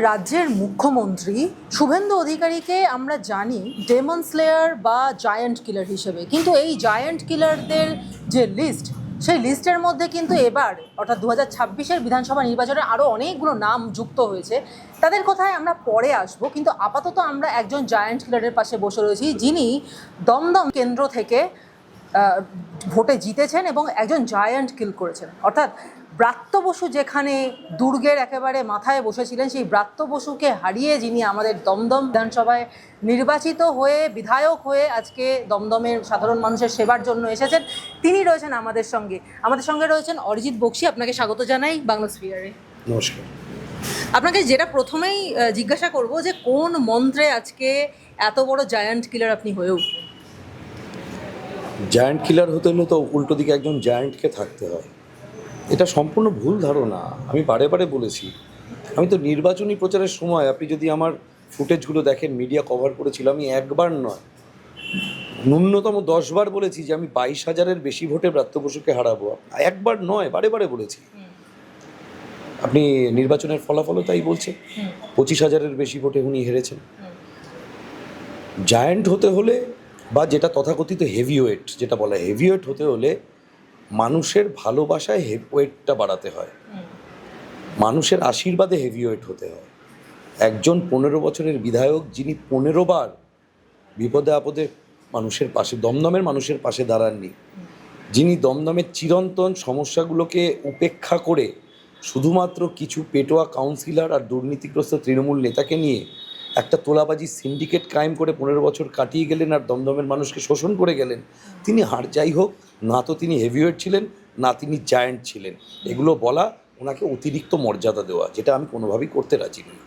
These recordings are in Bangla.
রাজ্যের মুখ্যমন্ত্রী শুভেন্দু অধিকারীকে আমরা জানি ডেমন স্লেয়ার বা জায়ান্ট কিলার হিসেবে, কিন্তু এই জায়ান্ট কিলারদের যে লিস্ট, সেই লিস্টের মধ্যে কিন্তু এবার অর্থাৎ 2026-এর বিধানসভা নির্বাচনে আরও অনেকগুলো নাম যুক্ত হয়েছে। তাদের কথায় আমরা পরে আসব, কিন্তু আপাতত আমরা একজন জায়ান্ট কিলারের পাশে বসে রয়েছি, যিনি দমদম কেন্দ্র থেকে ভোটে জিতেছেন এবং একজন জায়ান্ট কিল করেছেন। অর্থাৎ ব্রাত্য বসু যেখানে দুর্গের একেবারে মাথায় বসেছিলেন, সেই ব্রাত্য বসুকে হারিয়ে যিনি আমাদের দমদম বিধানসভায় নির্বাচিত হয়ে বিধায়ক হয়ে আজকে দমদমের সাধারণ মানুষের সেবার জন্য এসেছেন, তিনি রয়েছেন আমাদের সঙ্গে। আমাদের সঙ্গে রয়েছেন অরিজিৎ বক্সী। আপনাকে স্বাগত জানাই বাংলোস্ফিয়ারে। নমস্কার। আপনাকে যেটা প্রথমেই জিজ্ঞাসা করব যে কোন মন্ত্রে আজকে এত বড় জায়ান্ট কিলার আপনি হয়ে উঠলেন? জায়ান্ট কিলার হতে হলে তো উল্টো দিকে একজন জায়ান্টকে থাকতে হয়। এটা সম্পূর্ণ ভুল ধারণা। আমি বারে বারে বলেছি, আমি তো নির্বাচনী প্রচারের সময় আপনি যদি আমার ফুটেজগুলো দেখেন, মিডিয়া কভার করেছিল, আমি একবার নয় ন্যূনতম 10 বার বলেছি যে আমি 22,000-এর বেশি ভোটে ব্রাত্য বসুকে হারাবো। একবার নয়, বারে বারে বলেছি। আপনি নির্বাচনের ফলাফলও তাই বলছে, 25,000-এর বেশি ভোটে উনি হেরেছেন। জায়ান্ট হতে হলে বা যেটা তথাকথিত হেভিওয়েট, যেটা বলা হয় হেভিওয়েট হতে হলে মানুষের ভালোবাসায় ওয়েটটা বাড়াতে হয়, মানুষের আশীর্বাদে হেভিওয়েট হতে হয়। একজন 15 বছরের বিধায়ক যিনি 15 বার বিপদে আপদে মানুষের পাশে, দমদমের মানুষের পাশে দাঁড়াননি, যিনি দমদমের চিরন্তন সমস্যাগুলোকে উপেক্ষা করে শুধুমাত্র কিছু পেটোয়া কাউন্সিলর আর দুর্নীতিগ্রস্ত তৃণমূল নেতাকে নিয়ে একটা তোলাবাজি সিন্ডিকেট ক্রাইম করে 15 বছর কাটিয়ে গেলেন আর দমদমের মানুষকে শোষণ করে গেলেন, তিনি যাই হোক, না তো তিনি হেভিওয়েট ছিলেন, না তিনি জায়ান্ট ছিলেন। এগুলো বলা ওনাকে অতিরিক্ত মর্যাদা দেওয়া, যেটা আমি কোনোভাবেই করতে রাজি নই।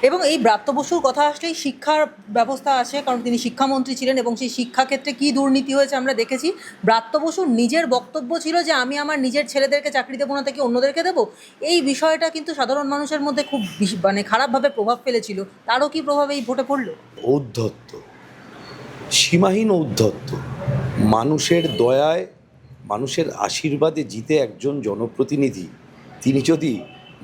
এবং এই ব্রাত্য বসুর কথা আসলেই শিক্ষার ব্যবস্থা আছে, কারণ তিনি শিক্ষামন্ত্রী ছিলেন এবং সেই শিক্ষাক্ষেত্রে কী দুর্নীতি হয়েছে আমরা দেখেছি। ব্রাত্য বসুর নিজের বক্তব্য ছিল যে আমি আমার নিজের ছেলেদেরকে চাকরি দেবো না, তাকে অন্যদেরকে দেবো। এই বিষয়টা কিন্তু সাধারণ মানুষের মধ্যে খুব খারাপভাবে প্রভাব ফেলেছিল। তারও কি প্রভাব এই ভোটে পড়লো? ঔদ্ধত্য, সীমাহীন ঔদ্ধত্য, মানুষের দয়ায়, মানুষের আশীর্বাদে জিতে একজন জনপ্রতিনিধি, তিনি যদি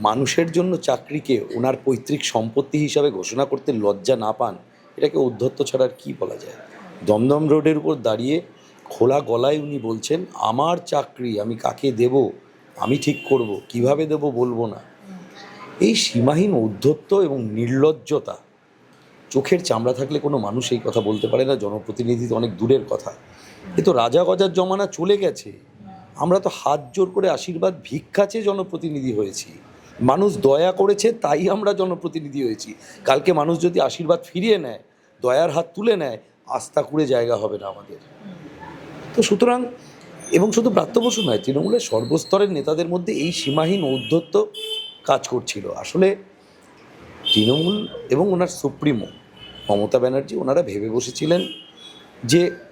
মানুষের জন্য চাকরিকে ওনার পৈতৃক সম্পত্তি হিসাবে ঘোষণা করতে লজ্জা না পান, এটাকে ঔদ্ধত্য ছাড়া আর কী বলা যায়? দমদম রোডের উপর দাঁড়িয়ে খোলা গলায় উনি বলছেন, আমার চাকরি আমি কাকে দেব আমি ঠিক করব, কিভাবে দেব বলবো না। এই সীমাহীন ঔদ্ধত্য এবং নির্লজ্জতা, চোখের চামড়া থাকলে কোনো মানুষ এই কথা বলতে পারে না। জনপ্রতিনিধি তো অনেক দূরের কথা, এ তো রাজা গজার জমানা চলে গেছে। আমরা তো হাত জোর করে আশীর্বাদ ভিক্ষা চেয়ে জনপ্রতিনিধি হয়েছি, মানুষ দয়া করেছে তাই আমরা জনপ্রতিনিধি হয়েছি। কালকে মানুষ যদি আশীর্বাদ ফিরিয়ে নেয়, দয়ার হাত তুলে নেয়, আস্থা করে জায়গা হবে না আমাদের। তো সুতরাং, এবং শুধু ব্রাত্য বসু নয়, তৃণমূলের সর্বস্তরের নেতাদের মধ্যে এই সীমাহীন ঔদ্ধত্য কাজ করছিল। আসলে তৃণমূল এবং ওনার সুপ্রিমো মমতা ব্যানার্জি, ওনারা ভেবে বসেছিলেন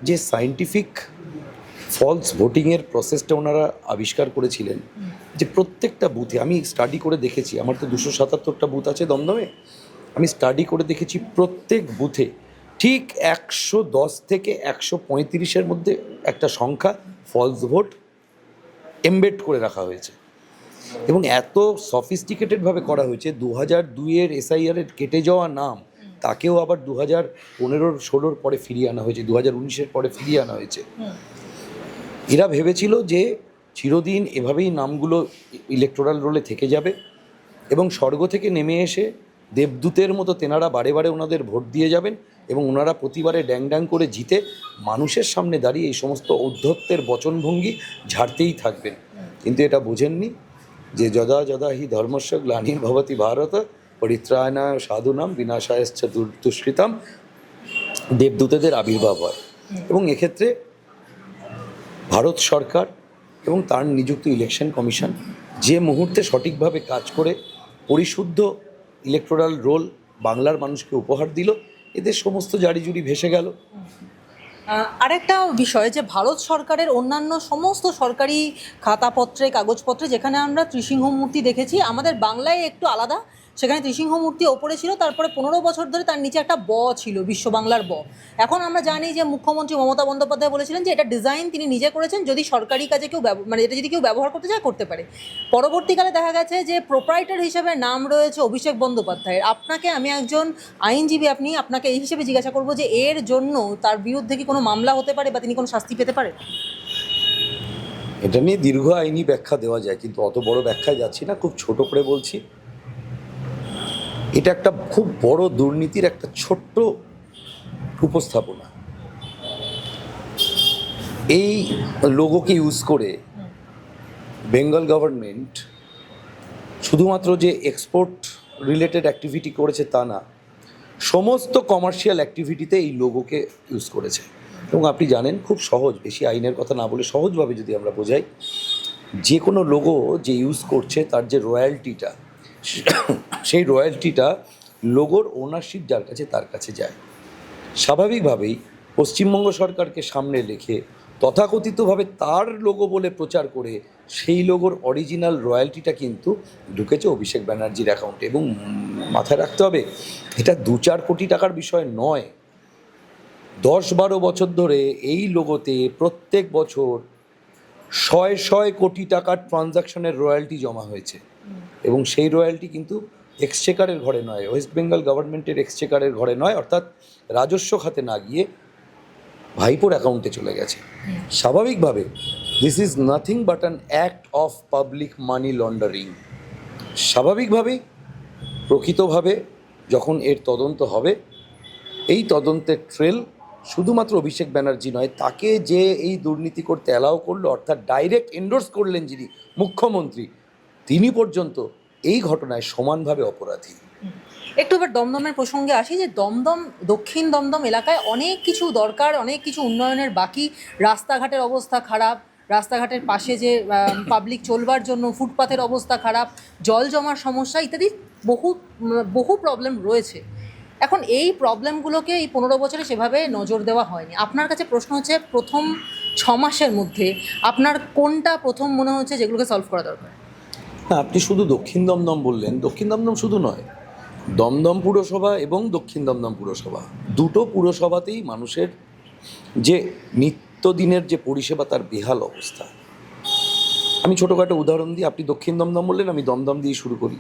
যে সায়েন্টিফিক ফলস ভোটিংয়ের প্রসেসটা ওনারা আবিষ্কার করেছিলেন, যে প্রত্যেকটা বুথে, আমি স্টাডি করে দেখেছি, আমার তো 277টা বুথ আছে দমদমে, আমি স্টাডি করে দেখেছি প্রত্যেক বুথে ঠিক 110 থেকে 135-এর মধ্যে একটা সংখ্যা ফলস ভোট এমবেড করে রাখা হয়েছে। এবং এত সফিস্টিকেটেডভাবে করা হয়েছে, 2002-এর এসআইআরের কেটে যাওয়া নাম, তাকেও আবার 2015-16 পরে ফিরিয়ে আনা হয়েছে, 2019-এর পরে ফিরিয়ে আনা হয়েছে। এরা ভেবেছিল যে চিরদিন এভাবেই নামগুলো ইলেকটোরাল রোলে থেকে যাবে এবং স্বর্গ থেকে নেমে এসে দেবদূতের মতো তেনারা বারে বারে ওনাদের ভোট দিয়ে যাবেন এবং ওনারা প্রতিবারে ড্যাং ড্যাং করে জিতে মানুষের সামনে দাঁড়িয়ে এই সমস্ত ঔদ্ধত্যের বচনভঙ্গি ঝাড়তেই থাকবেন। কিন্তু এটা বোঝেননি যে যদা যদা হি ধর্মস্য গ্লানির্ভবতি ভারত পরিত্রাণায় সাধুনাম বিনাশায়শ্চ দুষ্কৃতাম, দেবদূতেদের আবির্ভাব হয়। এবং এক্ষেত্রে ভারত সরকার এবং তার নিযুক্ত ইলেকশন কমিশন যে মুহূর্তে সঠিকভাবে কাজ করে পরিশুদ্ধ ইলেকটোরাল রোল বাংলার মানুষকে উপহার দিল, এদের সমস্ত জারিজুরি ভেসে গেল। আরেকটা বিষয় যে ভারত সরকারের অন্যান্য সমস্ত সরকারি খাতাপত্রে, কাগজপত্রে যেখানে আমরা ত্রিসিংহ মূর্তি দেখেছি, আমাদের বাংলায় একটু আলাদা, সেখানে ত্রিসিংহ মূর্তি ওপরে ছিল, তারপরে 15 বছর ধরে তার নিচে একটা ব ছিল, বিশ্ব বাংলার ব। এখন আমরা জানি যে মুখ্যমন্ত্রী মমতা বন্দ্যোপাধ্যায় বলেছিলেন যে এটা ডিজাইন তিনি নিজে করেছেন, যদি সরকারি কাজে কেউ মানে এটা যদি কেউ ব্যবহার করতে চায় করতে পারে। পরবর্তীকালে দেখা গেছে যে প্রোপ্রাইটার হিসেবে নাম রয়েছে অভিষেক বন্দ্যোপাধ্যায়ের। আপনাকে, আমি একজন আইনজীবী, আপনাকে এই হিসেবে জিজ্ঞাসা করবো যে এর জন্য তার বিরুদ্ধে কি কোনো মামলা হতে পারে বা তিনি কোনো শাস্তি পেতে পারে? এটা নিয়ে দীর্ঘ আইনি ব্যাখ্যা দেওয়া যায়, কিন্তু অত বড় ব্যাখ্যায় যাচ্ছি না, খুব ছোট করে বলছি। এটা একটা খুব বড় দুর্নীতির একটা ছোট্ট উপস্থাপনা। এই লোগোকে ইউজ করে বেঙ্গল গভর্নমেন্ট শুধুমাত্র যে এক্সপোর্ট রিলেটেড অ্যাক্টিভিটি করেছে তা না, সমস্ত কমার্শিয়াল অ্যাক্টিভিটিতে এই লোগোকে ইউজ করেছে। এবং আপনি জানেন, খুব সহজ, বেশি আইনের কথা না বলে সহজভাবে যদি আমরা বোঝাই, যে কোনো লোগো যে ইউজ করছে তার যে রয়্যালটিটা, সেই রয়্যালটিটা লোগোর ওনারশিপ যার কাছে তার কাছে যায়। স্বাভাবিকভাবেই পশ্চিমবঙ্গ সরকারকে সামনে রেখে তথাকথিতভাবে তার লোগো বলে প্রচার করে সেই লোগোর অরিজিনাল রয়্যালটিটা কিন্তু ঢুকেছে অভিষেক ব্যানার্জির অ্যাকাউন্টে। এবং মাথায় রাখতে হবে, এটা 2-4 কোটি টাকার বিষয় নয়। 10-12 বছর ধরে এই লোগোতে প্রত্যেক বছর 100 কোটি টাকার ট্রানজাকশনের রয়্যালটি জমা হয়েছে। এবং সেই রয়্যালটি কিন্তু এক্সচেকারের ঘরে নয়, ওয়েস্ট বেঙ্গল গভর্নমেন্টের এক্সচেকারের ঘরে নয়, অর্থাৎ রাজস্ব খাতে না গিয়ে ভাইপোর অ্যাকাউন্টে চলে গেছে। স্বাভাবিকভাবে this is nothing but an act of public money laundering. স্বাভাবিকভাবেই প্রকৃতভাবে যখন এর তদন্ত হবে, এই তদন্তের ট্রেল শুধুমাত্র অভিষেক ব্যানার্জি নয়, তাকে যে এই দুর্নীতি করতে অ্যালাউ করলো, অর্থাৎ ডাইরেক্ট এন্ডোর্স করলেন যিনি মুখ্যমন্ত্রী, তিনি পর্যন্ত এই ঘটনায় সমানভাবে অপরাধী। একটু এবার দমদমের প্রসঙ্গে আসি, যে দক্ষিণ দমদম এলাকায় অনেক কিছু দরকার, অনেক কিছু উন্নয়নের বাকি। রাস্তাঘাটের অবস্থা খারাপ, রাস্তাঘাটের পাশে যে পাবলিক চলবার জন্য ফুটপাথের অবস্থা খারাপ, জল জমার সমস্যা ইত্যাদি বহু প্রবলেম রয়েছে। এখন এই প্রবলেমগুলোকে এই 15 বছরে সেভাবে নজর দেওয়া হয়নি। আপনার কাছে প্রশ্ন হচ্ছে, প্রথম 6 মাসের মধ্যে আপনার কোনটা প্রথম মনে হচ্ছে যেগুলোকে সলভ করা দরকার? না, আপনি শুধু দক্ষিণ দমদম বললেন, দক্ষিণ দমদম শুধু নয়, দমদম পুরসভা এবং দক্ষিণ দমদম পুরসভা, দুটো পুরসভাতেই মানুষের যে নিত্যদিনের যে পরিষেবা তার বেহাল অবস্থা। আমি ছোটোখাটো উদাহরণ দিই, আপনি দক্ষিণ দমদম বললেন, আমি দমদম দিয়ে শুরু করি।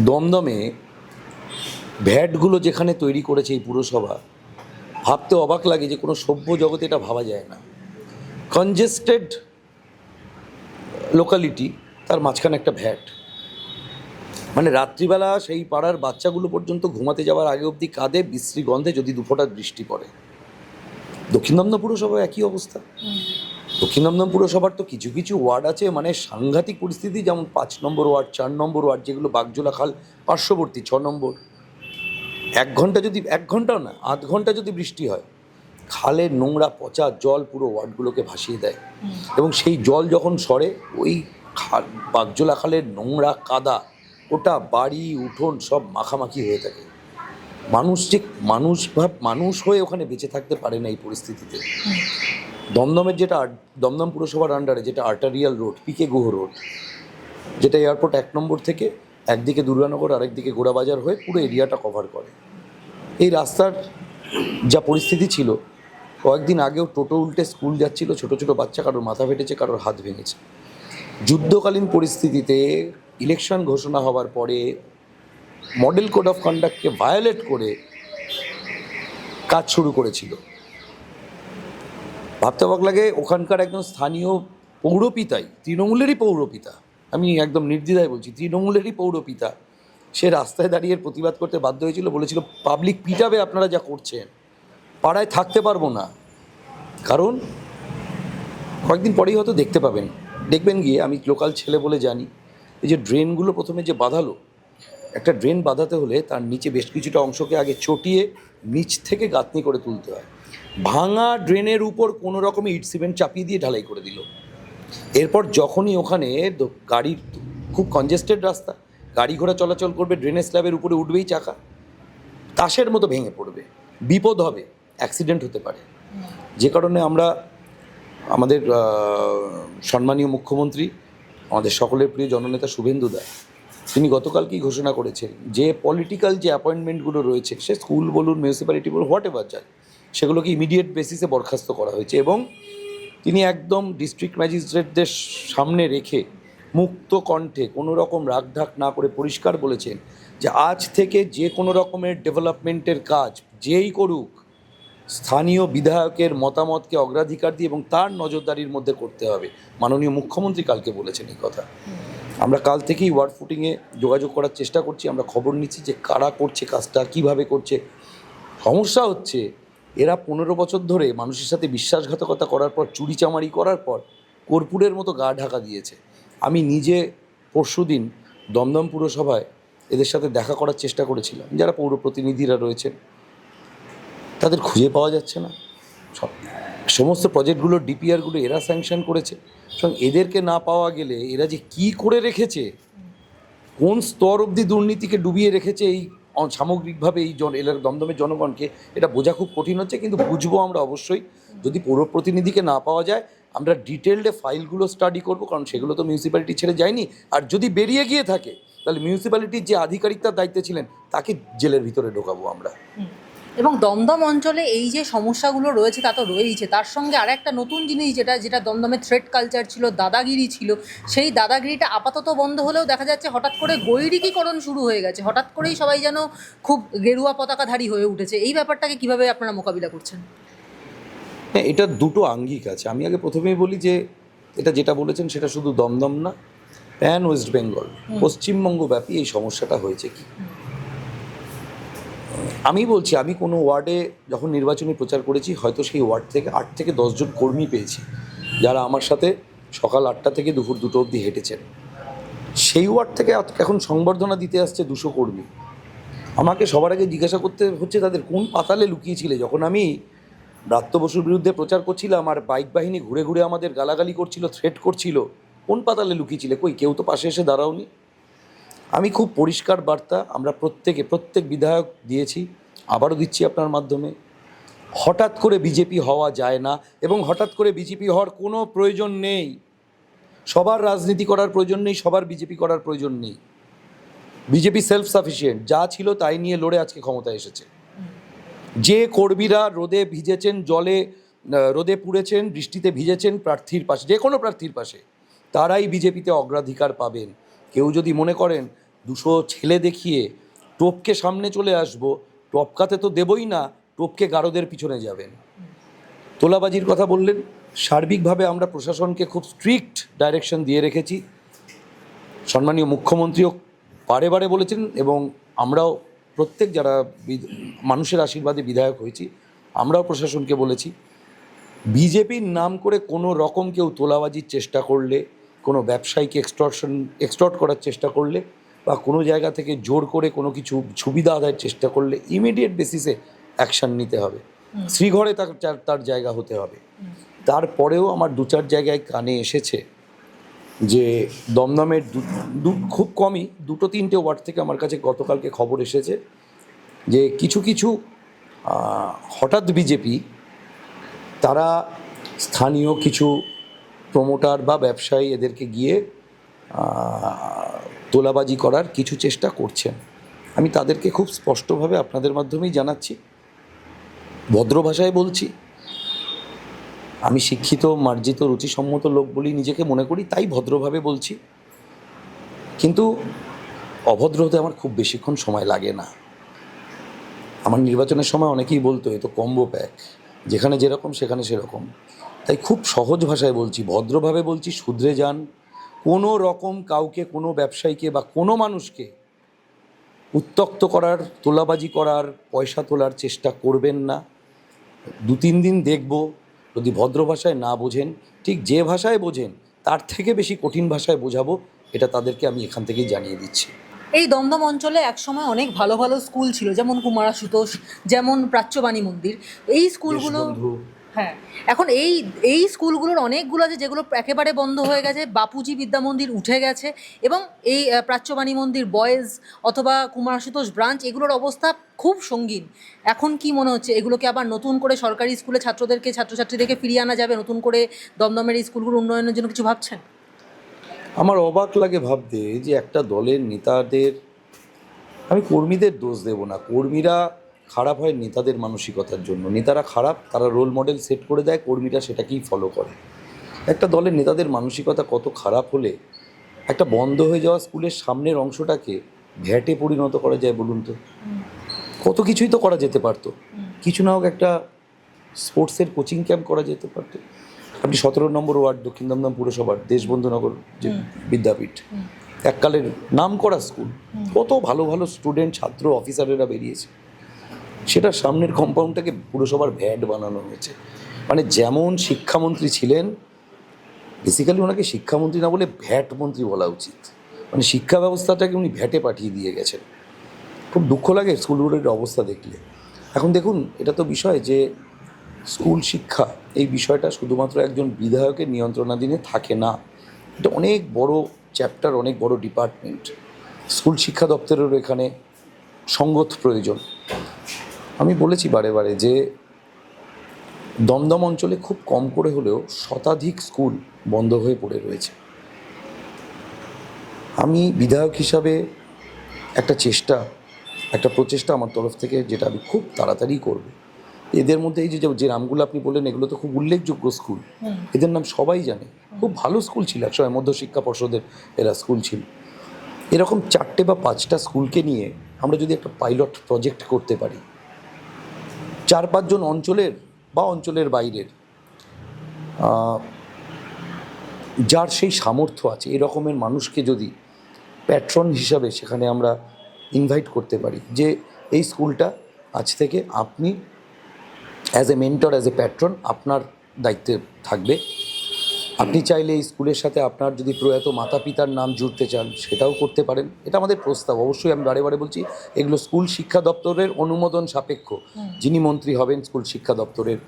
দমদমে ভ্যাটগুলো যেখানে তৈরি করেছে এই পুরসভা, ভাবতে অবাক লাগে যে কোনো সভ্য জগতে এটা ভাবা যায় না। কনজেস্টেড লোকালিটি, তার মাঝখানে একটা ভ্যাট, মানে রাত্রিবেলা সেই পাড়ার বাচ্চাগুলো পর্যন্ত ঘুমাতে যাওয়ার আগে অবধি কাঁদে বিশ্রী গন্ধে যদি 2 ফোঁটা বৃষ্টি পড়ে। দক্ষিণ দমদম পুরসভায় একই অবস্থা। দক্ষিণ দমদম পুরসভার তো কিছু কিছু ওয়ার্ড আছে মানে সাংঘাতিক পরিস্থিতি, যেমন 5 নম্বর ওয়ার্ড, 4 নম্বর ওয়ার্ড, যেগুলো বাগজোলা খাল পার্শ্ববর্তী, 6 নম্বর। 1 ঘন্টাও না, আধ ঘন্টা যদি বৃষ্টি হয়, খালের নোংরা পচা জল পুরো ওয়ার্ডগুলোকে ভাসিয়ে দেয়। এবং সেই জল যখন সরে, ওই বাগজোলা খালের নোংরা কাদা ওটা বাড়ি উঠোন সব মাখামাখি হয়ে থাকে। মানুষ হয়ে ওখানে বেঁচে থাকতে পারে না এই পরিস্থিতিতে। দমদমের দমদম পুরসভার আন্ডারে যেটা আর্টারিয়াল রোড, পিকে গুহ রোড, যেটা এয়ারপোর্ট 1 নম্বর থেকে একদিকে দুর্গানগর আরেকদিকে গোড়াবাজার হয়ে পুরো এরিয়াটা কভার করে, এই রাস্তার যা পরিস্থিতি ছিল, কয়েকদিন আগেও টোটো উল্টে স্কুল যাচ্ছিল ছোটো ছোটো বাচ্চা, কারোর মাথা ফেটেছে, কারোর হাত ভেঙেছে। যুদ্ধকালীন পরিস্থিতিতে ইলেকশন ঘোষণা হওয়ার পরে মডেল কোড অফ কন্ডাক্টকে ভায়োলেট করে কাজ শুরু করেছিল। ভাবতে অবাক লাগে, ওখানকার একজন স্থানীয় পৌরপিতাই, তৃণমূলেরই পৌরপিতা, আমি একদম নির্দ্বিধায় বলছি, তৃণমূলেরই পৌরপিতা, সে রাস্তায় দাঁড়িয়ে প্রতিবাদ করতে বাধ্য হয়েছিল, বলেছিল পাবলিক পিটাবে আপনারা যা করছেন, পাড়ায় থাকতে পারবো না। কারণ কয়েকদিন পরেই হয়তো দেখবেন গিয়ে, আমি লোকাল ছেলে বলে জানি, এই যে ড্রেনগুলো প্রথমে যে বাঁধালো, একটা ড্রেন বাঁধাতে হলে তার নিচে বেশ কিছুটা অংশকে আগে চটিয়ে নিচ থেকে গাঁথনি করে তুলতে হয়। ভাঙা ড্রেনের উপর কোনো রকমে ইট সিমেন্ট চাপিয়ে দিয়ে ঢালাই করে দিল। এরপর যখনই ওখানে গাড়ির খুব কনজেস্টেড রাস্তা, গাড়ি ঘোড়া চলাচল করবে, ড্রেনের স্ল্যাবের উপরে উঠবেই চাকা, তাসের মতো ভেঙে পড়বে, বিপদ হবে, অ্যাক্সিডেন্ট হতে পারে। যে কারণে আমরা আমাদের সম্মানীয় মুখ্যমন্ত্রী, আমাদের সকলের প্রিয় জননেতা শুভেন্দু দা, তিনি গতকালকেই ঘোষণা করেছেন যে পলিটিক্যাল যে অ্যাপয়েন্টমেন্টগুলো রয়েছে, সে স্কুল বলুন, মিউনিসিপ্যালিটি বলুন, হোয়াট এভার যায়, সেগুলোকে ইমিডিয়েট বেসিসে বরখাস্ত করা হয়েছে। এবং তিনি একদম ডিস্ট্রিক্ট ম্যাজিস্ট্রেটদের সামনে রেখে মুক্ত কণ্ঠে কোনো রকম রাগঢাক না করে পরিষ্কার বলেছেন যে আজ থেকে যে কোনো রকমের ডেভেলপমেন্টের কাজ যেই করুক, স্থানীয় বিধায়কের মতামতকে অগ্রাধিকার দিয়ে এবং তার নজরদারির মধ্যে করতে হবে। মাননীয় মুখ্যমন্ত্রী কালকে বলেছেন এই কথা। আমরা কাল থেকেই ওয়ার্ড ফুটিংয়ে যোগাযোগ করার চেষ্টা করছি, আমরা খবর নিচ্ছি যে কারা করছে কাজটা, কীভাবে করছে। সমস্যা হচ্ছে এরা 15 বছর ধরে মানুষের সাথে বিশ্বাসঘাতকতা করার পর, চুরিচামারি করার পর কর্পূরের মতো গা ঢাকা দিয়েছে। আমি নিজে পরশুদিন দমদম পুরসভায় এদের সাথে দেখা করার চেষ্টা করেছিলাম, যারা পৌর প্রতিনিধিরা রয়েছেন, তাদের খুঁজে পাওয়া যাচ্ছে না। সমস্ত প্রজেক্টগুলোর ডিপিআরগুলো এরা স্যাংশন করেছে, এবং এদেরকে না পাওয়া গেলে এরা যে কী করে রেখেছে, কোন স্তর অবধি দুর্নীতিকে ডুবিয়ে রেখেছে এই সামগ্রিকভাবে এই দমদমের জনগণকে, এটা বোঝা খুব কঠিন হচ্ছে। কিন্তু বুঝবো আমরা অবশ্যই, যদি পৌর প্রতিনিধিকে না পাওয়া যায় আমরা ডিটেলডে ফাইলগুলো স্টাডি করব, কারণ সেগুলো তো মিউনিসিপ্যালিটি ছেড়ে যায়নি। আর যদি বেরিয়ে গিয়ে থাকে তাহলে মিউনিসিপ্যালিটির যে আধিকারিক তার দায়িত্বে ছিলেন তাকে জেলের ভিতরে ঢোকাবো আমরা। এবং দমদম অঞ্চলে এই যে সমস্যাগুলো রয়েছে তা তো রয়েইছে, তার সঙ্গে আরেকটা নতুন জিনিস যেটা দমদমের থ্রেড কালচার ছিল, দাদাগিরি ছিল, সেই দাদাগিরিটা আপাতত বন্ধ হলেও দেখা যাচ্ছে হঠাৎ করে গৈরিকীকরণ শুরু হয়ে গেছে। হঠাৎ করেই সবাই যেন খুব গেরুয়া পতাকাধারী হয়ে উঠেছে। এই ব্যাপারটাকে কিভাবে আপনারা মোকাবিলা করছেন? হ্যাঁ, এটা দুটো আঙ্গিক আছে। আমি আগে প্রথমেই বলি যে এটা যেটা বলেছেন সেটা শুধু দমদম না, প্যান ওয়েস্ট বেঙ্গল, পশ্চিমবঙ্গব্যাপী এই সমস্যাটা হয়েছে। কি আমি বলছি, আমি কোনো ওয়ার্ডে যখন নির্বাচনী প্রচার করেছি, হয়তো সেই ওয়ার্ড থেকে 8 থেকে 10 জন কর্মী পেয়েছি, যারা আমার সাথে সকাল 8টা থেকে দুপুর 2টো অবধি হেঁটেছেন। সেই ওয়ার্ড থেকে এখন সংবর্ধনা দিতে আসছে 200 কর্মী। আমাকে সবার আগে জিজ্ঞাসা করতে হচ্ছে তাদের কোন পাতালে লুকিয়েছিলে। যখন আমি ব্রাত্য বসুর বিরুদ্ধে প্রচার করছিলাম আর বাইক বাহিনী ঘুরে ঘুরে আমাদের গালাগালি করছিল, থ্রেট করছিল, কোন পাতালে লুকিয়েছিলে? কই, কেউ তো পাশে এসে দাঁড়াওনি। আমি খুব পরিষ্কার বার্তা আমরা প্রত্যেক বিধায়ক দিয়েছি, আবারও দিচ্ছি আপনার মাধ্যমে। হঠাৎ করে বিজেপি হওয়া যায় না, এবং হঠাৎ করে বিজেপি হওয়ার কোনো প্রয়োজন নেই। সবার রাজনীতি করার প্রয়োজন নেই, সবার বিজেপি করার প্রয়োজন নেই। বিজেপি সেলফ সাফিসিয়েন্ট, যা ছিল তাই নিয়ে লড়ে আজকে ক্ষমতায় এসেছে। যে কর্মীরা রোদে ভিজেছেন, রোদে পুড়েছেন, বৃষ্টিতে ভিজেছেন প্রার্থীর পাশে, যে কোনো প্রার্থীর পাশে, তারাই বিজেপিতে অগ্রাধিকার পাবেন। কেউ যদি মনে করেন 200 ছেলে দেখিয়ে টোপকে সামনে চলে আসবো, টপকাতে তো দেবই না, টোপকে গারদের পিছনে যাবেন। তোলাবাজির কথা বললেন, সার্বিকভাবে আমরা প্রশাসনকে খুব স্ট্রিক্ট ডাইরেকশন দিয়ে রেখেছি। সম্মানীয় মুখ্যমন্ত্রীও বারে বারে বলেছেন, এবং আমরাও প্রত্যেক যারা মানুষের আশীর্বাদে বিধায়ক হয়েছি, আমরাও প্রশাসনকে বলেছি, বিজেপির নাম করে কোনো রকম কেউ তোলাবাজির চেষ্টা করলে, কোনো ব্যবসায়ীকে এক্সটর্ট করার চেষ্টা করলে, বা কোনো জায়গা থেকে জোর করে কোনো কিছু সুবিধা আদায়ের চেষ্টা করলে ইমিডিয়েট বেসিসে অ্যাকশান নিতে হবে। শ্রীঘরে তার জায়গা হতে হবে। তারপরেও আমার 2-4 জায়গায় কানে এসেছে যে দমদমের খুব কমই 2-3টে ওয়ার্ড থেকে আমার কাছে গতকালকে খবর এসেছে যে কিছু হঠাৎ বিজেপি তারা স্থানীয় কিছু প্রমোটার বা ব্যবসায়ী এদেরকে গিয়ে তোলাবাজি করার কিছু চেষ্টা করছেন। আমি তাদেরকে খুব স্পষ্টভাবে আপনাদের মাধ্যমেই জানাচ্ছি, ভদ্র ভাষায় বলছি, আমি শিক্ষিত, মার্জিত, রুচিসম্মত লোক বলি নিজেকে মনে করি, তাই ভদ্রভাবে বলছি। কিন্তু অভদ্র হতে আমার খুব বেশিক্ষণ সময় লাগে না। আমার নির্বাচনের সময় অনেকেই বলতো এ তো কম্বো প্যাক, যেখানে যেরকম সেখানে সেরকম। তাই খুব সহজ ভাষায় বলছি, ভদ্রভাবে বলছি, শুধরে যান। কোনো রকম কাউকে, কোনো ব্যবসায়ীকে বা কোনো মানুষকে উত্ত্যক্ত করার, তোলাবাজি করার, পয়সা তোলার চেষ্টা করবেন না। 2-3 দিন দেখব, যদি ভদ্র ভাষায় না বোঝেন, ঠিক যে ভাষায় বোঝেন তার থেকে বেশি কঠিন ভাষায় বোঝাবো, এটা তাদেরকে আমি এখান থেকেই জানিয়ে দিচ্ছি। এই দমদম অঞ্চলে একসময় অনেক ভালো ভালো স্কুল ছিল, যেমন কুমারাশুতোষ, যেমন প্রাচ্যবাণী মন্দির, এই স্কুলগুলো, হ্যাঁ, এখন এই স্কুলগুলোর অনেকগুলো আছে যেগুলো একেবারে বন্ধ হয়ে গেছে। বাপুজি বিদ্যা মন্দির উঠে গেছে, এবং এই প্রাচ্যবাণী মন্দির বয়েজ অথবা কুমারাশুতোষ ব্রাঞ্চ, এগুলোর অবস্থা খুব সঙ্গীন। এখন কি মনে হচ্ছে, এগুলোকে আবার নতুন করে সরকারি স্কুলে ছাত্রছাত্রীদেরকে ফিরিয়ে আনা যাবে? নতুন করে দমদমের এই স্কুলগুলো উন্নয়নের জন্য কিছু ভাবছেন? আমার অবাক লাগে ভাবতে যে একটা দলের নেতাদের, আমি কর্মীদের দোষ দেব না, কর্মীরা খারাপ হয় নেতাদের মানসিকতার জন্য, নেতারা খারাপ, তারা রোল মডেল সেট করে দেয়, কর্মীরা সেটাকেই ফলো করে। একটা দলের নেতাদের মানসিকতা কত খারাপ হলে একটা বন্ধ হয়ে যাওয়া স্কুলের সামনের অংশটাকে ভ্যাটে পরিণত করা যায় বলুন তো? কত কিছুই তো করা যেতে পারতো, কিছু না হোক একটা স্পোর্টসের কোচিং ক্যাম্প করা যেতে পারতো। আপনি 17 নম্বর ওয়ার্ড দক্ষিণ দমদম পুরসভার দেশবন্ধুনগর যে বিদ্যাপীঠ, এককালের নাম করা স্কুল, কত ভালো ভালো স্টুডেন্ট, ছাত্র, অফিসারেরা বেরিয়েছে, সেটা সামনের কম্পাউন্ডটাকে পুরসভার ভ্যাট বানানো হয়েছে। মানে যেমন শিক্ষামন্ত্রী ছিলেন, বেসিক্যালি ওনাকে শিক্ষামন্ত্রী না বলে ভ্যাট মন্ত্রী বলা উচিত, মানে শিক্ষা ব্যবস্থাটাকে উনি ভ্যাটে পাঠিয়ে দিয়ে গেছেন। খুব দুঃখ লাগে স্কুলগুলোর অবস্থা দেখলে। এখন দেখুন, এটা তো বিষয় যে স্কুল শিক্ষা, এই বিষয়টা শুধুমাত্র একজন বিধায়কের নিয়ন্ত্রণাধীনে থাকে না, এটা অনেক বড় চ্যাপ্টার, অনেক বড় ডিপার্টমেন্ট। স্কুল শিক্ষা দপ্তরেরও এখানে সঙ্গত প্রয়োজন। আমি বলেছি বারে বারে যে দমদম অঞ্চলে খুব কম করে হলেও শতাধিক স্কুল বন্ধ হয়ে পড়ে রয়েছে। আমি বিধায়ক হিসাবে একটা প্রচেষ্টা আমার তরফ থেকে, যেটা আমি খুব তাড়াতাড়ি করব। এদের মধ্যে এই যে নামগুলো আপনি বললেন, এগুলো তো খুব উল্লেখযোগ্য স্কুল, এদের নাম সবাই জানে, খুব ভালো স্কুল ছিল, একসময় মধ্যশিক্ষা পর্ষদের এরা স্কুল ছিল। এরকম 4টে বা 5টা স্কুলকে নিয়ে আমরা যদি একটা পাইলট প্রজেক্ট করতে পারি, 4-5 জন অঞ্চলের বা অঞ্চলের বাইরের যার সেই সামর্থ্য আছে, এরকমের মানুষকে যদি প্যাট্রন হিসাবে সেখানে আমরা ইনভাইট করতে পারি, যে এই স্কুলটা আজ থেকে আপনি as a mentor, as a patron আপনার দায়িত্বে থাকবে। আপনি চাইলে এই স্কুলের সাথে আপনার যদি প্রয়াত মাতা পিতার নাম জুড়তে চান সেটাও করতে পারেন। এটা আমাদের প্রস্তাব। অবশ্যই আমি বারে বারে বলছি, এগুলো স্কুল শিক্ষা দপ্তরের অনুমোদন সাপেক্ষ। যিনি মন্ত্রী হবেন স্কুল শিক্ষা দপ্তরের,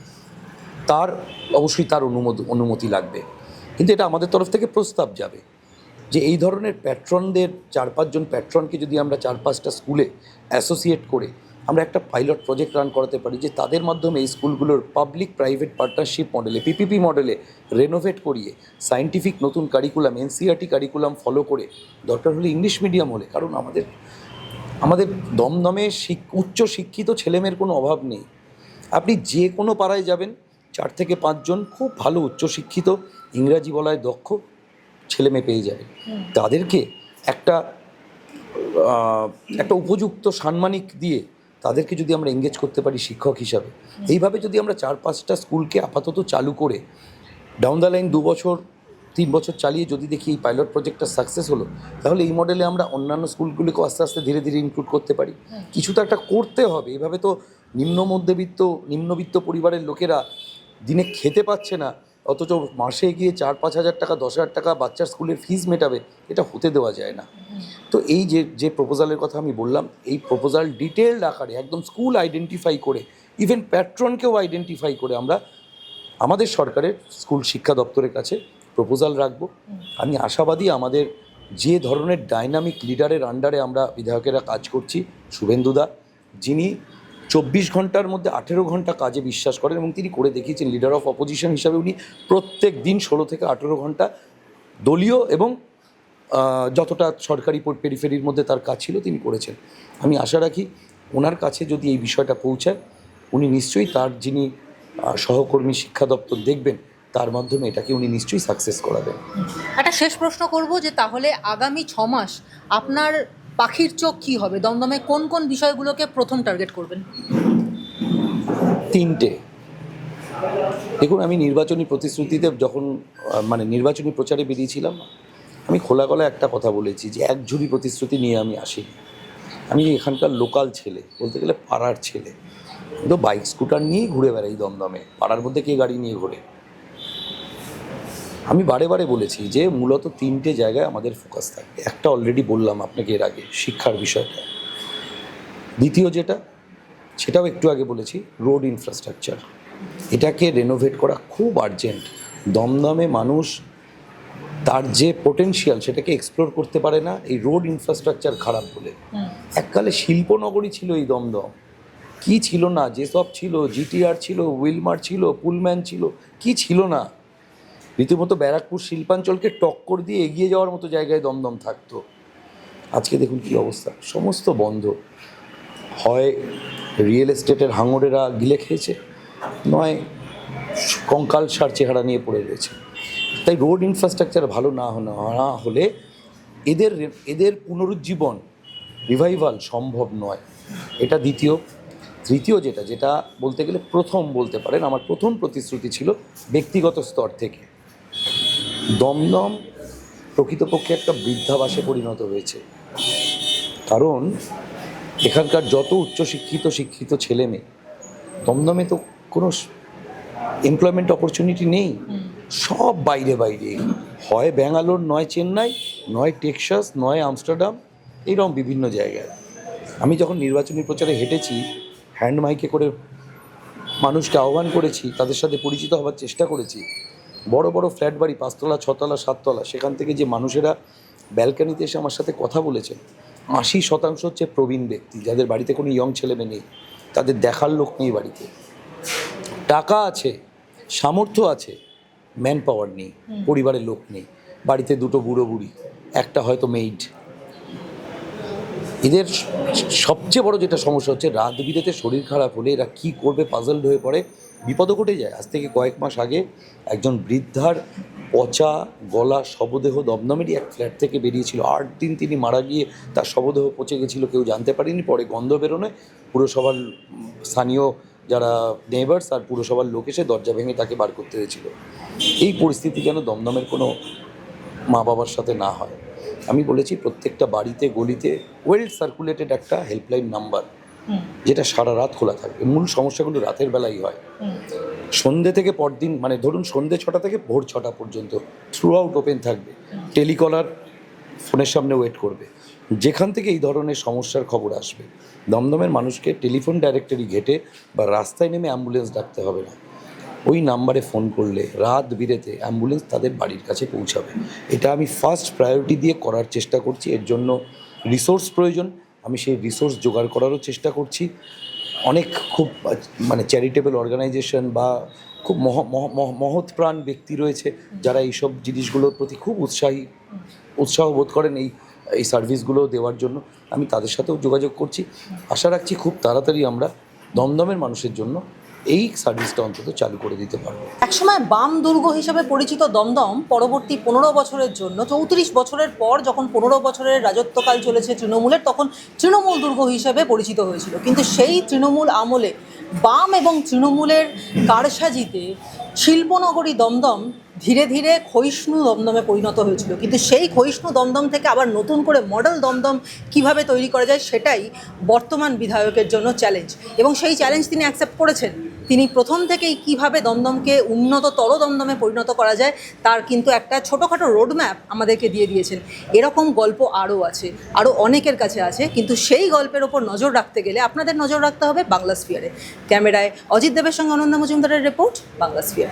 তার অবশ্যই তার অনুমতি লাগবে। কিন্তু এটা আমাদের তরফ থেকে প্রস্তাব যাবে যে এই ধরনের প্যাট্রনদের, 4-5 জন প্যাট্রনকে যদি আমরা 4-5টা স্কুলে অ্যাসোসিয়েট করে আমরা একটা পাইলট প্রজেক্ট রান করাতে পারি, যে তাদের মাধ্যমে এই স্কুলগুলোর পাবলিক প্রাইভেট পার্টনারশিপ মডেলে, পিপিপি মডেলে রেনোভেট করিয়ে সায়েন্টিফিক নতুন কারিকুলাম, এনসিইআরটি কারিকুলাম ফলো করে, দরকার হলে ইংলিশ মিডিয়াম হলে, কারণ আমাদের দমদমে উচ্চ শিক্ষিত ছেলেমেয়ের কোনো অভাব নেই। আপনি যে কোনো পাড়ায় যাবেন, 4 থেকে 5 জন খুব ভালো উচ্চশিক্ষিত, ইংরাজি বলায় দক্ষ ছেলেমেয়ে পেয়ে যাবে। তাদেরকে একটা উপযুক্ত সাম্মানিক দিয়ে তাদেরকে যদি আমরা এঙ্গেজ করতে পারি শিক্ষক হিসাবে, এইভাবে যদি আমরা 4-5টা স্কুলকে আপাতত চালু করে ডাউন দ্য লাইন 2 বছর 3 বছর চালিয়ে যদি দেখি এই পাইলট প্রজেক্টটা সাকসেস হলো, তাহলে এই মডেলে আমরা অন্যান্য স্কুলগুলিকেও আস্তে আস্তে ধীরে ধীরে ইনক্লুড করতে পারি। কিছু তো একটা করতে হবে। এইভাবে তো নিম্নবিত্ত পরিবারের লোকেরা দিনে খেতে পাচ্ছে না, অথচ মাসে গিয়ে 4-5 হাজার টাকা, 10 হাজার টাকা বাচ্চার স্কুলের ফিস মেটাবে, এটা হতে দেওয়া যায় না। তো এই যে প্রপোজালের কথা আমি বললাম, এই প্রপোজাল ডিটেলড আকারে একদম স্কুল আইডেন্টিফাই করে, ইভেন প্যাট্রনকেও আইডেন্টিফাই করে আমরা আমাদের সরকারের স্কুল শিক্ষা দপ্তরের কাছে প্রপোজাল রাখবো। আমি আশাবাদী আমাদের যে ধরনের ডাইনামিক লিডারের আন্ডারে আমরা বিধায়কেরা কাজ করছি, শুভেন্দুদা, যিনি 24 ঘন্টার মধ্যে 18 ঘন্টা কাজে বিশ্বাস করেন এবং তিনি করে দেখিয়েছেন। লিডার অফ অপোজিশন হিসাবে উনি প্রত্যেক দিন 16 থেকে 18 ঘন্টা দলীয় এবং যতটা সরকারি পেরিফেরির মধ্যে তার কাজ ছিল তিনি করেছেন। আমি আশা রাখি ওনার কাছে যদি এই বিষয়টা পৌঁছায়, উনি নিশ্চয়ই তার যিনি সহকর্মী শিক্ষা দপ্তর দেখবেন, তার মাধ্যমে এটাকে উনি নিশ্চয়ই সাকসেস করাবেন। একটা শেষ প্রশ্ন করব, যে তাহলে আগামী 6 মাস আপনার পাখির চোখ কী হবে? দমদমে কোন কোন বিষয়গুলোকে প্রথম টার্গেট করবেন? 3টে। দেখুন, আমি নির্বাচনী প্রতিশ্রুতিতে যখন নির্বাচনী প্রচারে বেরিয়েছিলাম, আমি খোলা গলায় একটা কথা বলেছি যে এক ঝুড়ি প্রতিশ্রুতি নিয়ে আমি আসিনি। আমি এখানকার লোকাল ছেলে, বলতে গেলে পাড়ার ছেলে, কিন্তু বাইক স্কুটার নিয়েই ঘুরে বেড়াই দমদমে। পাড়ার মধ্যে কে গাড়ি নিয়ে ঘোরে? আমি বারে বারে বলেছি যে মূলত 3টে জায়গায় আমাদের ফোকাস থাকবে। একটা অলরেডি বললাম আপনাকে এর আগে, শিক্ষার বিষয়টা। দ্বিতীয় সেটাও একটু আগে বলেছি, রোড ইনফ্রাস্ট্রাকচার। এটাকে রেনোভেট করা খুব আর্জেন্ট। দমদমে মানুষ তার যে পোটেনশিয়াল সেটাকে এক্সপ্লোর করতে পারে না এই রোড ইনফ্রাস্ট্রাকচার খারাপ বলে। এককালে শিল্পনগরী ছিল এই দমদম, কি ছিল না? যেসব ছিল, জিটিআর ছিল, উইলমার ছিল, পুলম্যান ছিল, কি ছিল না? রীতিমতো ব্যারাকপুর শিল্পাঞ্চলকে টক্কর দিয়ে এগিয়ে যাওয়ার মতো জায়গায় দমদম থাকতো। আজকে দেখুন কী অবস্থা, সমস্ত বন্ধ। হয় রিয়েল এস্টেটের হাঙরেরা গিলে খেয়েছে, নয় কঙ্কালসার চেহারা নিয়ে পড়ে রয়েছে। তাই রোড ইনফ্রাস্ট্রাকচার ভালো না হলে এদের পুনরুজ্জীবন, রিভাইভাল সম্ভব নয়। এটা দ্বিতীয়। তৃতীয় যেটা বলতে গেলে প্রথম বলতে পারেন, আমার প্রথম প্রতিশ্রুতি ছিল ব্যক্তিগত স্তর থেকে। দমদম প্রকৃতপক্ষে একটা বৃদ্ধাবাসে পরিণত হয়েছে, কারণ এখানকার যত শিক্ষিত ছেলে মেয়ে, দমদমে তো কোনো এমপ্লয়মেন্ট অপরচুনিটি নেই, সব বাইরে। হয় ব্যাঙ্গালোর, নয় চেন্নাই, নয় টেক্সাস, নয় আমস্টারডাম, এইরকম বিভিন্ন জায়গায়। আমি যখন নির্বাচনী প্রচারে হেঁটেছি, হ্যান্ড মাইকে করে মানুষকে আহ্বান করেছি, তাদের সাথে পরিচিত হওয়ার চেষ্টা করেছি। বড় বড় ফ্ল্যাট বাড়ি, 5 তলা, 6 তলা, 7 তলা, সেখান থেকে যে মানুষেরা ব্যালকানিতে এসে আমার সাথে কথা বলেছেন, 80% হচ্ছে প্রবীণ ব্যক্তি, যাদের বাড়িতে কোনো ইয়ং ছেলে মেয়ে নেই, তাদের দেখার লোক নেই বাড়িতে। টাকা আছে, সামর্থ্য আছে, ম্যান পাওয়ার নেই, পরিবারের লোক নেই, বাড়িতে 2 বুড়ো বুড়ি, একটা হয়তো মেইড। এদের সবচেয়ে বড় যেটা সমস্যা হচ্ছে, রাত বিরেতে শরীর খারাপ হলে এরা কী করবে পাজলড হয়ে পড়ে, বিপদও ঘটে যায়। আজ থেকে কয়েক মাস আগে একজন বৃদ্ধার পচা গলা শবদেহ দমদমেরই এক ফ্ল্যাট থেকে বেরিয়েছিল। 8 দিন তিনি মারা গিয়ে তার শবদেহ পচে গেছিলো, কেউ জানতে পারেনি। পরে গন্ধ বেরোনোয় পুরসভার স্থানীয় যারা নেইবার্স আর পুরসভার লোক এসে দরজা ভেঙে তাকে বার করতে হয়েছিল। এই পরিস্থিতি যেন দমদমের কোনো মা বাবার সাথে না হয়। আমি বলেছি প্রত্যেকটা বাড়িতে গলিতে ওয়েল সার্কুলেটেড একটা হেল্পলাইন নাম্বার, যেটা সারা রাত খোলা থাকবে। মূল সমস্যাগুলো রাতের বেলাই হয়। সন্ধ্যে থেকে পরদিন, মানে ধরুন সন্ধ্যে 6টা থেকে ভোর 6টা পর্যন্ত থ্রু আউট ওপেন থাকবে। টেলিকলার ফোনের সামনে ওয়েট করবে, যেখান থেকে এই ধরনের সমস্যার খবর আসবে। দমদমের মানুষকে টেলিফোন ডাইরেক্টরি ঘেটে বা রাস্তায় নেমে অ্যাম্বুলেন্স ডাকতে হবে না। ওই নাম্বারে ফোন করলে রাত বিরেতে অ্যাম্বুলেন্স তাদের বাড়ির কাছে পৌঁছাবে। এটা আমি ফার্স্ট প্রায়োরিটি দিয়ে করার চেষ্টা করছি। এর জন্য রিসোর্স প্রয়োজন, আমি সেই রিসোর্স জোগাড় করারও চেষ্টা করছি। অনেক খুব মানে চ্যারিটেবল অর্গানাইজেশন বা খুব মহৎ প্রাণ ব্যক্তি রয়েছে, যারা এইসব জিনিসগুলোর প্রতি খুব উৎসাহ বোধ করেন এই সার্ভিসগুলো দেওয়ার জন্য। আমি তাদের সাথেও যোগাযোগ করছি। আশা রাখছি খুব তাড়াতাড়ি আমরা দমদমের মানুষের জন্য এই সার্ভিসটা অন্তত চালু করে দিতে পারবো। একসময় বাম দুর্গ হিসেবে পরিচিত দমদম পরবর্তী 15 বছরের জন্য, 34 বছরের পর যখন 15 বছরের রাজত্বকাল চলেছে তৃণমূলের, তখন তৃণমূল দুর্গ হিসেবে পরিচিত হয়েছিল। কিন্তু সেই তৃণমূল আমলে বাম এবং তৃণমূলের কারসাজিতে শিল্পনগরী দমদম ধীরে ধীরে ক্ষয়িষ্ণু দমদমে পরিণত হয়েছিল। কিন্তু সেই ক্ষয়িষ্ণু দমদম থেকে আবার নতুন করে মডেল দমদম কিভাবে তৈরি করা যায়, সেটাই বর্তমান বিধায়কের জন্য চ্যালেঞ্জ, এবং সেই চ্যালেঞ্জ তিনি অ্যাকসেপ্ট করেছেন। তিনি প্রথম থেকেই কিভাবে দমদমকে উন্নততর দমদমে পরিণত করা যায় তার কিন্তু একটা ছোটোখাটো রোডম্যাপ আমাদেরকে দিয়ে দিয়েছেন। এরকম গল্প আরও আছে, আরও অনেকের কাছে আছে, কিন্তু সেই গল্পের ওপর নজর রাখতে গেলে আপনাদের নজর রাখতে হবে বাংলা স্ফিয়ারে। ক্যামেরায় অজিত দেবের সঙ্গে অনন্যা মজুমদারের রিপোর্ট, বাংলা স্ফিয়ার।